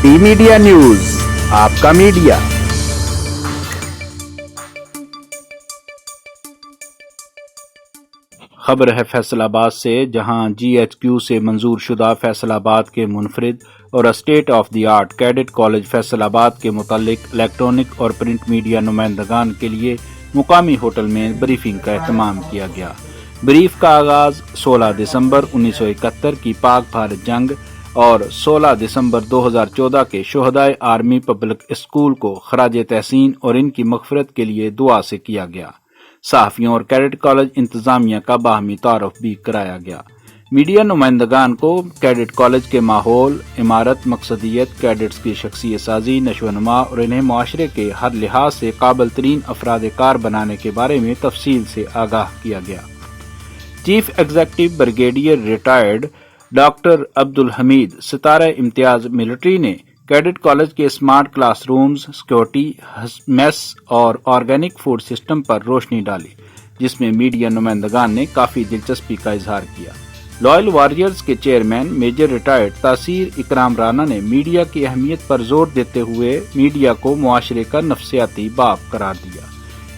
D media news, آپ کا media. خبر ہے فیصل آباد سے، جہاں جی ایچ کیو سے منظور شدہ فیصل آباد کے منفرد اور state of the art cadet college Faisal آباد کے متعلق الیکٹرانک اور پرنٹ میڈیا نمائندگان کے لیے مقامی ہوٹل میں بریفنگ کا اہتمام کیا گیا۔ بریف کا آغاز 16 دسمبر 1971 کی پاک بھارت جنگ اور 16 دسمبر 2014 کے شہدائے آرمی پبلک اسکول کو خراج تحسین اور ان کی مغفرت کے لیے دعا سے کیا گیا۔ صحافیوں اور کیڈٹ کالج انتظامیہ کا باہمی تعارف بھی کرایا گیا۔ میڈیا نمائندگان کو کیڈٹ کالج کے ماحول، عمارت، مقصدیت، کیڈٹس کی شخصیت سازی، نشو و نما اور انہیں معاشرے کے ہر لحاظ سے قابل ترین افراد کار بنانے کے بارے میں تفصیل سے آگاہ کیا گیا۔ Chief executive brigadier retired doctor Abdul Hamid Sitara Imtiaz military نے کیڈٹ کالج کے smart class rooms, security, mess اور آرگینک فوڈ سسٹم پر روشنی ڈالی، جس میں میڈیا نمائندگان نے کافی دلچسپی کا اظہار کیا۔ لائل وارئرز کے چیئرمین میجر ریٹائرڈ تاثیر اکرام رانا نے میڈیا کی اہمیت پر زور دیتے ہوئے میڈیا کو معاشرے کا نفسیاتی باپ قرار دیا۔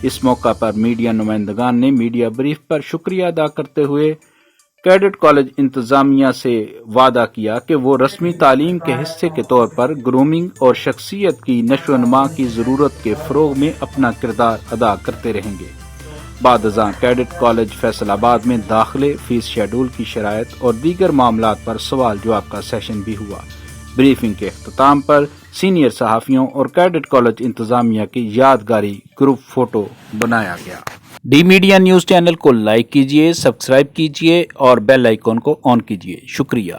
اس موقع پر میڈیا نمائندگان نے میڈیا بریف پر شکریہ ادا کرتے ہوئے کیڈٹ کالج انتظامیہ سے وعدہ کیا کہ وہ رسمی تعلیم کے حصے کے طور پر گرومنگ اور شخصیت کی نشو و نما کی ضرورت کے فروغ میں اپنا کردار ادا کرتے رہیں گے۔ بعد ازاں کیڈٹ کالج فیصل آباد میں داخلے، فیس شیڈول کی شرائط اور دیگر معاملات پر سوال جواب کا سیشن بھی ہوا۔ بریفنگ کے اختتام پر سینئر صحافیوں اور کیڈٹ کالج انتظامیہ کی یادگاری گروپ فوٹو بنایا گیا۔ ڈی میڈیا نیوز چینل کو لائک کیجیے، سبسکرائب کیجیے اور بیل آئیکن کو آن کیجیے۔ شکریہ۔